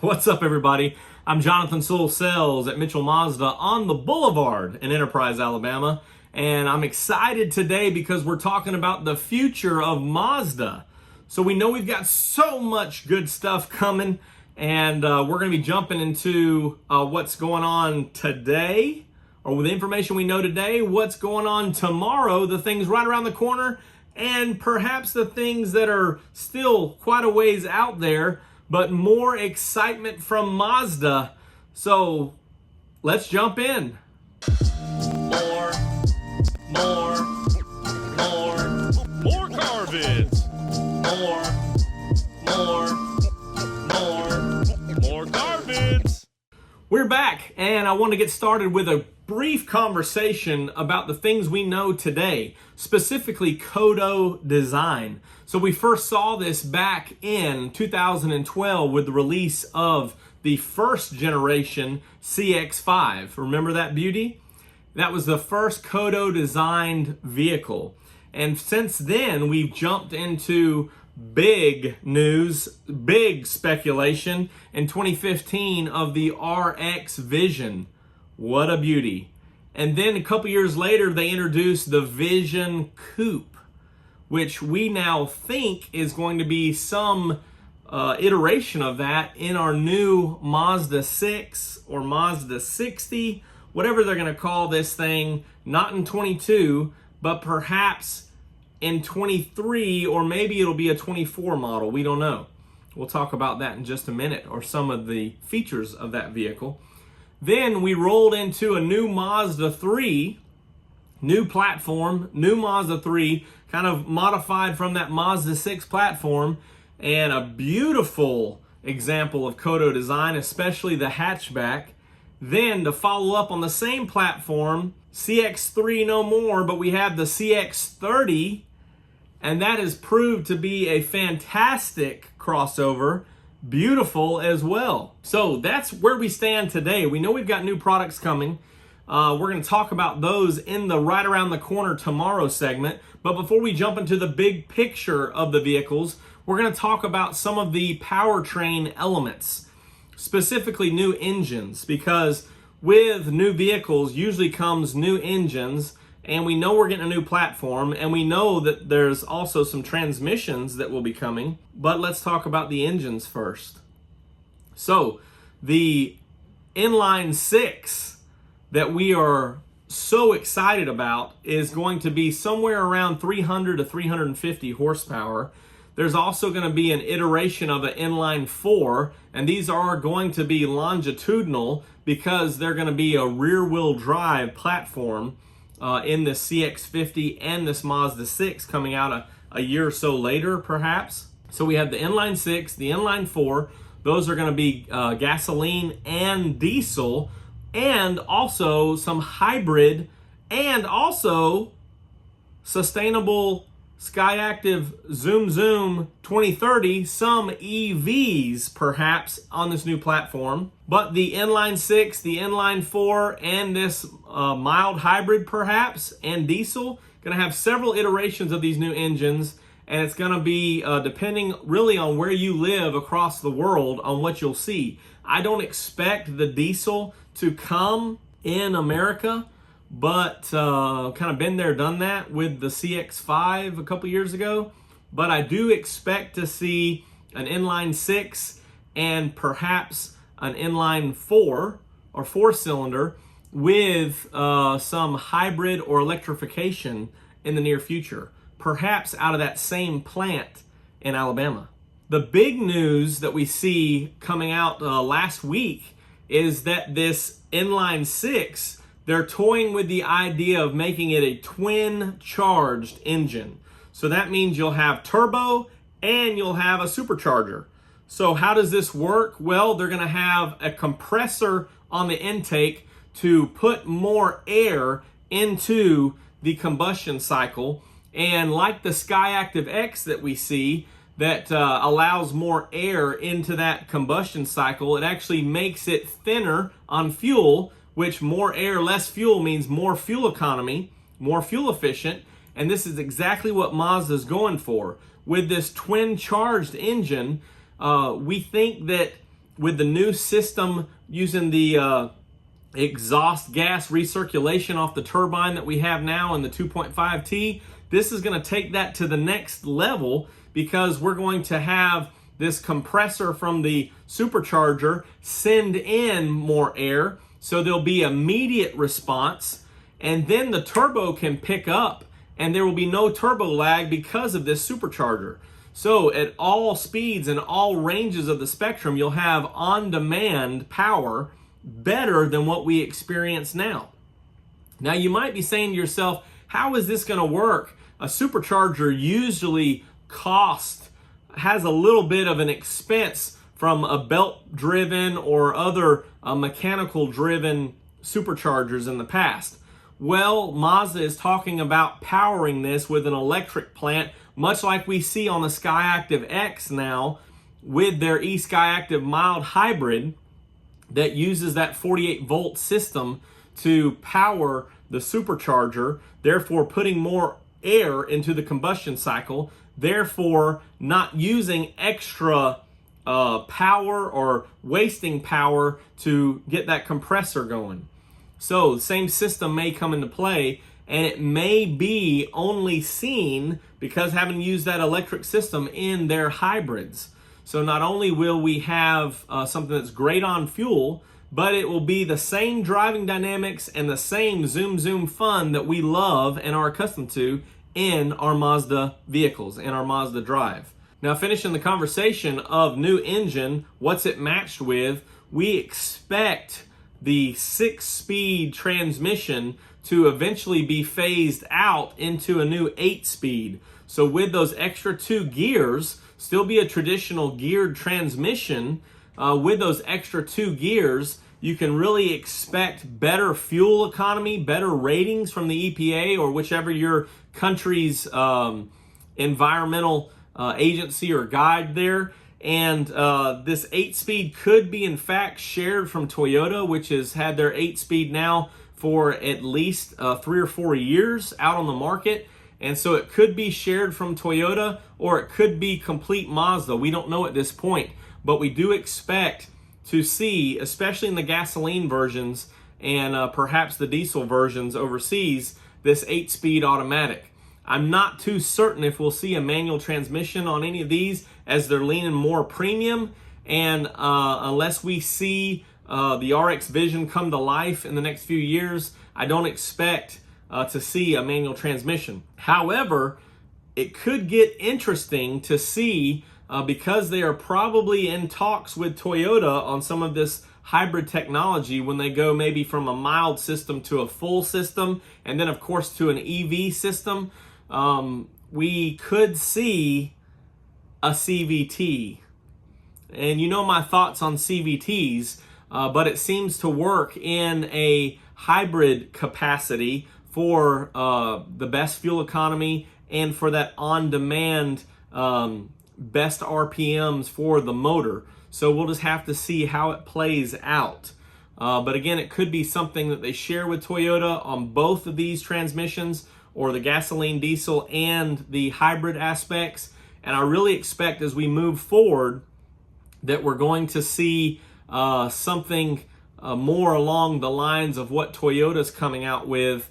What's up, everybody? I'm Jonathan Sewell Sales at Mitchell Mazda on the Boulevard in Enterprise, Alabama. And I'm excited today because we're talking about the future of Mazda. So we know we've got so much good stuff coming, and we're going to be jumping into what's going on today, or with the information we know today, what's going on tomorrow, the things right around the corner, and perhaps the things that are still quite a ways out there, but more excitement from Mazda. So let's jump in. More car vids. More car vids. We're back, and I want to get started with a brief conversation about the things we know today, specifically KODO Design. So we first saw this back in 2012 with the release of the first generation CX-5. Remember that beauty? That was the first KODO designed vehicle. And since then, we've jumped into big news, big speculation in 2015 of the RX Vision. What a beauty. And then a couple years later, they introduced the Vision Coupe, which we now think is going to be some iteration of that in our new Mazda 6 or Mazda 60, whatever they're going to call this thing, not in 22, but perhaps in 23, or maybe it'll be a 24 model. We don't know. We'll talk about that in just a minute, or some of the features of that vehicle. Then we rolled into a new Mazda 3, new platform, new Mazda 3, kind of modified from that Mazda 6 platform, and a beautiful example of KODO design, especially the hatchback. Then to follow up on the same platform, CX-3 no more, but we have the CX-30, and that has proved to be a fantastic crossover, beautiful as well. So that's where we stand today. We know we've got new products coming. We're going to talk about those in the right around the corner tomorrow segment. But before we jump into the big picture of the vehicles, we're going to talk about some of the powertrain elements, specifically new engines, because with new vehicles usually comes new engines, and we know we're getting a new platform, and we know that there's also some transmissions that will be coming. But let's talk about the engines first. So the inline 6 that we are so excited about is going to be somewhere around 300 to 350 horsepower. There's also going to be an iteration of an inline 4, and these are going to be longitudinal because they're going to be a rear-wheel drive platform in this CX-50 and this Mazda 6 coming out a year or so later, perhaps. So we have the inline 6, the inline 4. Those are going to be gasoline and diesel, and also some hybrid, and also sustainable Skyactiv Zoom 2030, some EVs perhaps on this new platform. But the inline 6, the inline 4, and this mild hybrid perhaps, and diesel, going to have several iterations of these new engines, and it's going to be depending really on where you live across the world on what you'll see. I don't expect the diesel to come in America, but kind of been there, done that with the CX-5 a couple years ago. But I do expect to see an inline 6 and perhaps an inline 4 or 4-cylinder with some hybrid or electrification in the near future, perhaps out of that same plant in Alabama. The big news that we see coming out last week is that this inline 6, they're toying with the idea of making it a twin charged engine. So that means you'll have turbo and you'll have a supercharger. So how does this work? Well, they're going to have a compressor on the intake to put more air into the combustion cycle. And like the Skyactiv X that we see, that allows more air into that combustion cycle, it actually makes it thinner on fuel, which more air, less fuel means more fuel economy, more fuel efficient. And this is exactly what Mazda's going for. With this twin charged engine, we think that with the new system using the exhaust gas recirculation off the turbine that we have now in the 2.5T, this is going to take that to the next level, because we're going to have this compressor from the supercharger send in more air, so there'll be immediate response, and then the turbo can pick up and there will be no turbo lag because of this supercharger. So at all speeds and all ranges of the spectrum, you'll have on-demand power better than what we experience now. Now you might be saying to yourself, how is this going to work? A supercharger usually has a little bit of an expense from a belt-driven or other mechanical-driven superchargers in the past. Well, Mazda is talking about powering this with an electric plant, much like we see on the Skyactiv X now with their Skyactiv mild hybrid that uses that 48-volt system to power the supercharger, therefore putting more air into the combustion cycle, therefore not using extra power or wasting power to get that compressor going. So the same system may come into play, and it may be only seen because having used that electric system in their hybrids. So not only will we have something that's great on fuel, but it will be the same driving dynamics and the same zoom fun that we love and are accustomed to in our Mazda vehicles, in our Mazda drive. Now, finishing the conversation of new engine, what's it matched with? We expect the 6-speed transmission to eventually be phased out into a new 8-speed. So with those extra 2 gears, still be a traditional geared transmission. With those extra 2 gears, you can really expect better fuel economy, better ratings from the EPA or whichever your country's environmental agency or guide there. And this 8-speed could be in fact shared from Toyota, which has had their 8-speed now for at least 3 or 4 years out on the market. And so it could be shared from Toyota, or it could be complete Mazda. We don't know at this point, but we do expect to see, especially in the gasoline versions and perhaps the diesel versions overseas, this 8-speed automatic. I'm not too certain if we'll see a manual transmission on any of these, as they're leaning more premium, and unless we see the RX Vision come to life in the next few years, I don't expect to see a manual transmission. However, it could get interesting to see because they are probably in talks with Toyota on some of this hybrid technology when they go maybe from a mild system to a full system, and then of course to an EV system. We could see a CVT. And you know my thoughts on CVTs, but it seems to work in a hybrid capacity for the best fuel economy and for that on-demand best RPMs for the motor. So we'll just have to see how it plays out. But again, it could be something that they share with Toyota on both of these transmissions, or the gasoline, diesel, and the hybrid aspects. And I really expect as we move forward that we're going to see something more along the lines of what Toyota's coming out with,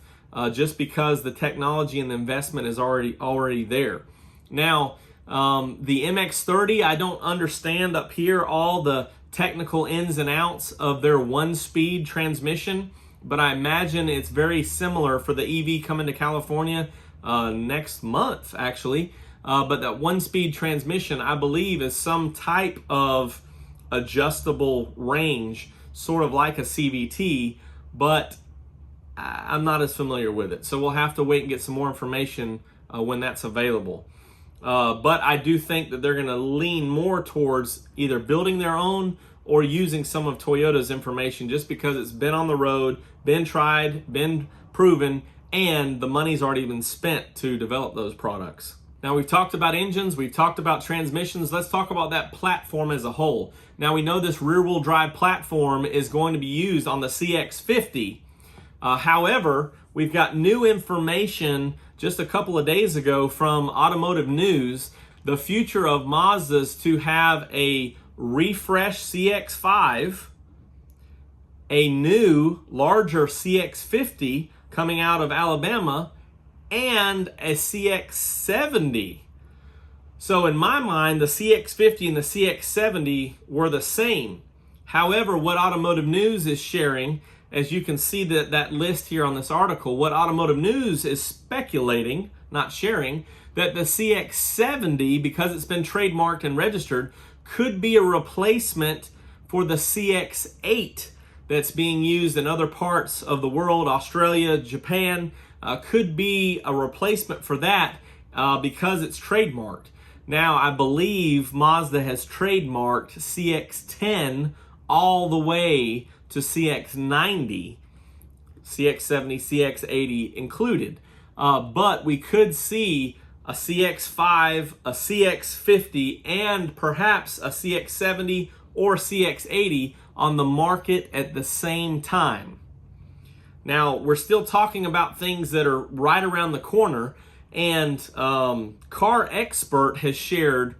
just because the technology and the investment is already there. Now, the MX-30, I don't understand up here all the technical ins and outs of their 1-speed transmission, but I imagine it's very similar for the EV coming to California next month, actually. But that 1-speed transmission, I believe, is some type of adjustable range, sort of like a CVT, but I'm not as familiar with it. So we'll have to wait and get some more information when that's available. But I do think that they're going to lean more towards either building their own or using some of Toyota's information, just because it's been on the road, been tried, been proven, and the money's already been spent to develop those products. Now, we've talked about engines, we've talked about transmissions. Let's talk about that platform as a whole. Now, we know this rear-wheel drive platform is going to be used on the CX-50. However, we've got new information just a couple of days ago from Automotive News. The future of Mazda's to have a refreshed CX-5, a new, larger CX-50 coming out of Alabama, and a CX-70. So in my mind, the CX-50 and the CX-70 were the same. However, what Automotive News is sharing, as you can see that list here on this article, what Automotive News is speculating, not sharing, that the CX-70, because it's been trademarked and registered, could be a replacement for the CX-8 that's being used in other parts of the world, Australia, Japan, could be a replacement for that because it's trademarked. Now, I believe Mazda has trademarked CX-10 all the way to CX-90, CX-70, CX-80 included. But we could see a CX-5, a CX-50, and perhaps a CX-70 or CX-80 on the market at the same time. Now, we're still talking about things that are right around the corner, and Car Expert has shared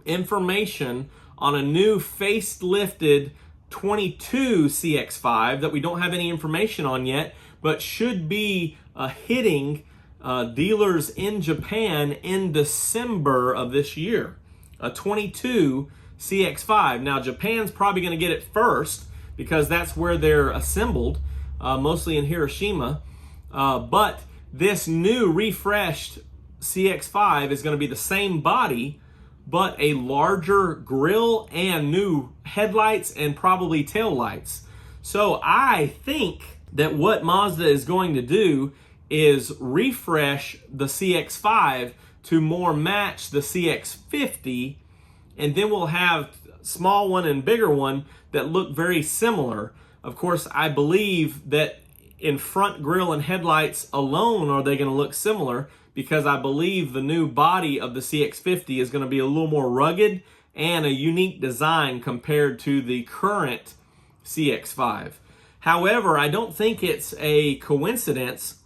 information on a new facelifted 22 CX-5 that we don't have any information on yet, but should be hitting dealers in Japan in December of this year. A 22 CX-5. Now, Japan's probably going to get it first because that's where they're assembled, mostly in Hiroshima. But this new refreshed CX-5 is going to be the same body, but a larger grille and new headlights and probably tail lights. So I think that what Mazda is going to do is refresh the CX-5 to more match the CX-50, and then we'll have small one and bigger one that look very similar. Of course, I believe that in front grille and headlights alone are they going to look similar, because I believe the new body of the CX-50 is going to be a little more rugged and a unique design compared to the current CX-5. However, I don't think it's a coincidence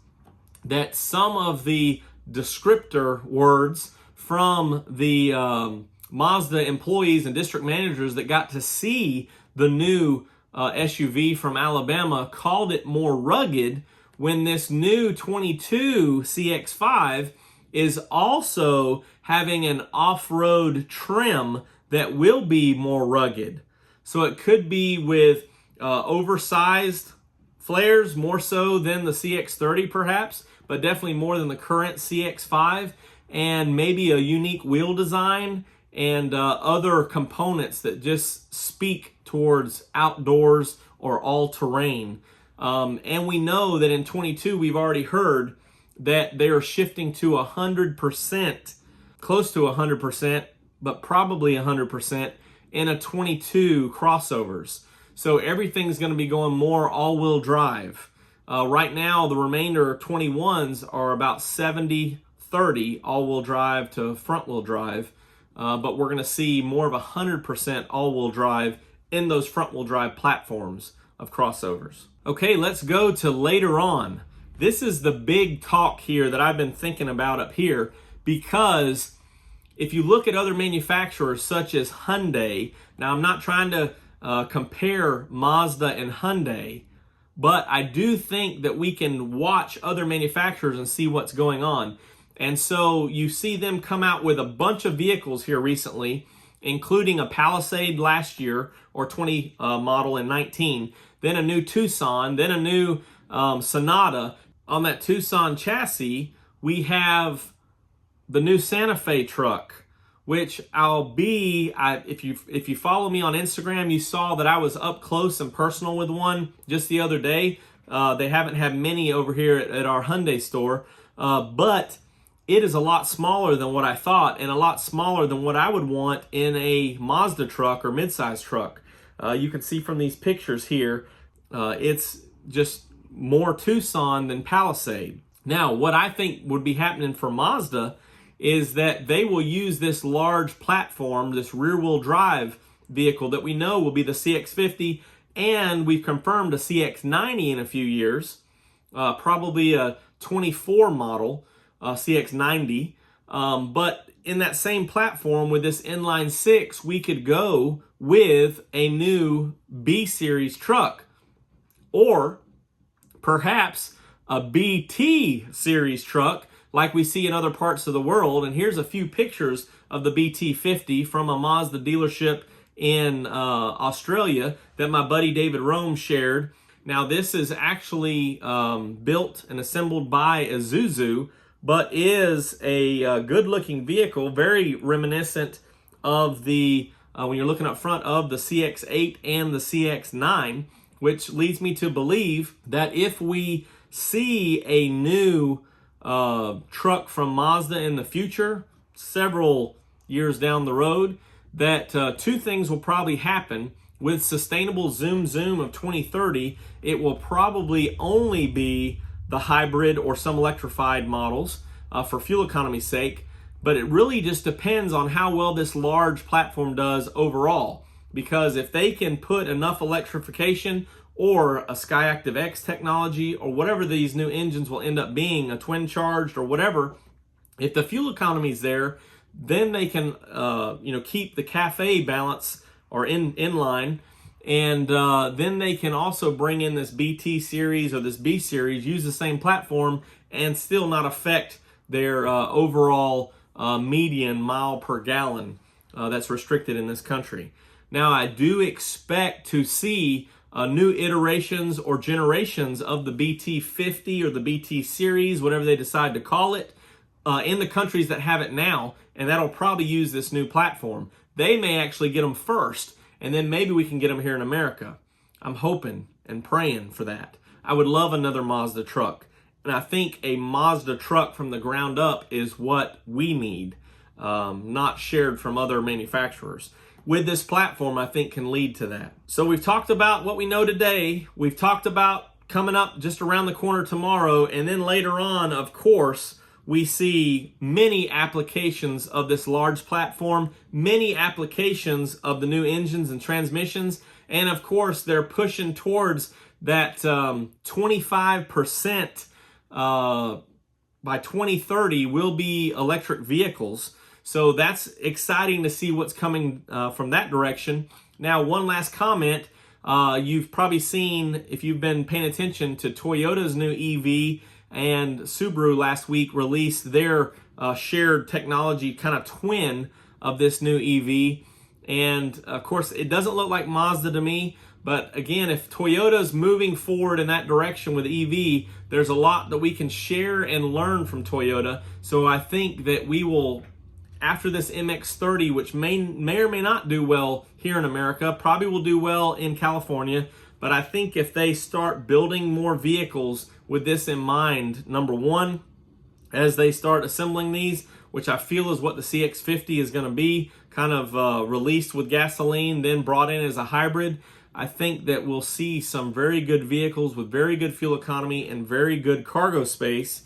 that some of the descriptor words from the Mazda employees and district managers that got to see the new SUV from Alabama called it more rugged, when this new 22 CX-5 is also having an off-road trim that will be more rugged. So it could be with oversized flares, more so than the CX-30 perhaps, but definitely more than the current CX-5, and maybe a unique wheel design and other components that just speak towards outdoors or all-terrain. And we know that in 22, we've already heard that they are shifting to 100%, close to 100%, but probably 100% in a 22 crossovers. So everything's going to be going more all-wheel drive. Right now, the remainder of 21s are about 70-30 all-wheel drive to front-wheel drive. But we're going to see more of 100% all-wheel drive in those front-wheel drive platforms of crossovers. Okay, let's go to later on. This is the big talk here that I've been thinking about up here, because if you look at other manufacturers such as Hyundai, now I'm not trying to compare Mazda and Hyundai, but I do think that we can watch other manufacturers and see what's going on. And so you see them come out with a bunch of vehicles here recently, including a Palisade last year, or 20 model in 19, then a new Tucson, then a new Sonata. On that Tucson chassis, we have the new Santa Fe truck, which if you follow me on Instagram, you saw that I was up close and personal with one just the other day. They haven't had many over here at our Hyundai store, but it is a lot smaller than what I thought, and a lot smaller than what I would want in a Mazda truck or midsize truck. You can see from these pictures here, it's just more Tucson than Palisade. Now, what I think would be happening for Mazda is that they will use this large platform, this rear-wheel drive vehicle that we know will be the CX-50, and we've confirmed a CX-90 in a few years, probably a 24 model CX-90. But in that same platform with this inline six, we could go with a new B series truck, or perhaps a BT series truck like we see in other parts of the world. And here's a few pictures of the BT50 from a Mazda dealership in Australia that my buddy David Rome shared. Now this is actually built and assembled by Isuzu, but is a good-looking vehicle, very reminiscent of the, when you're looking up front, of the CX-8 and the CX-9, which leads me to believe that if we see a new truck from Mazda in the future, several years down the road, that two things will probably happen. With sustainable zoom of 2030, it will probably only be the hybrid or some electrified models for fuel economy's sake, but it really just depends on how well this large platform does overall. Because if they can put enough electrification or a Skyactiv X technology or whatever these new engines will end up being, a twin charged or whatever, if the fuel economy is there, then they can keep the CAFE balance or in line, and then they can also bring in this BT series or this B series, use the same platform, and still not affect their overall median mile per gallon that's restricted in this country. Now, I do expect to see new iterations or generations of the BT50 or the BT series, whatever they decide to call it, in the countries that have it now, and that'll probably use this new platform. They may actually get them first, and then maybe we can get them here in America. I'm hoping and praying for that. I would love another Mazda truck, and I think a Mazda truck from the ground up is what we need, not shared from other manufacturers. With this platform, I think can lead to that. So we've talked about what we know today. We've talked about coming up just around the corner tomorrow, and then later on, of course, we see many applications of this large platform, many applications of the new engines and transmissions, and of course, they're pushing towards that 25% by 2030 will be electric vehicles. So that's exciting to see what's coming from that direction. Now, one last comment. You've probably seen, if you've been paying attention, to Toyota's new EV, and Subaru last week released their shared technology kind of twin of this new EV. And of course, it doesn't look like Mazda to me, but again, if Toyota's moving forward in that direction with EV, there's a lot that we can share and learn from Toyota. So I think that we will, after this MX-30, which may or may not do well here in America, probably will do well in California, but I think if they start building more vehicles with this in mind, number one, as they start assembling these, which I feel is what the CX-50 is going to be, kind of released with gasoline, then brought in as a hybrid, I think that we'll see some very good vehicles with very good fuel economy and very good cargo space,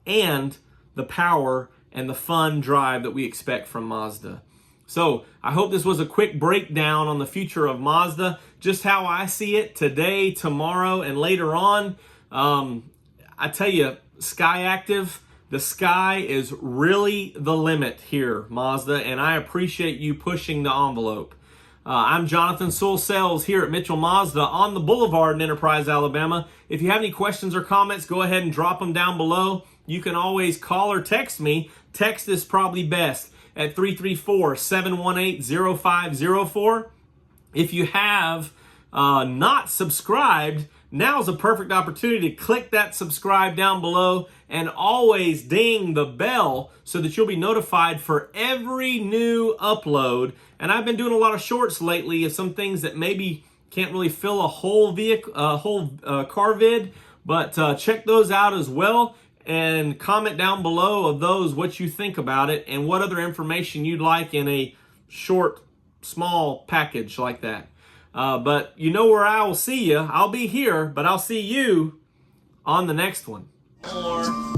and the power and the fun drive that we expect from Mazda. So I hope this was a quick breakdown on the future of Mazda, just how I see it today, tomorrow, and later on. I tell you, Skyactiv, the sky is really the limit here, Mazda, and I appreciate you pushing the envelope. I'm Jonathan Sewell here at Mitchell Mazda on the Boulevard in Enterprise, Alabama. If you have any questions or comments, go ahead and drop them down below. You can always call or text me. Text is probably best at 334-718-0504. If you have not subscribed, now's a perfect opportunity to click that subscribe down below and always ding the bell so that you'll be notified for every new upload. And I've been doing a lot of shorts lately of some things that maybe can't really fill a whole car vid, but check those out as well. And comment down below of those what you think about it and what other information you'd like in a short, small package like that. But you know where I will see you. I'll be here, but I'll see you on the next one. More.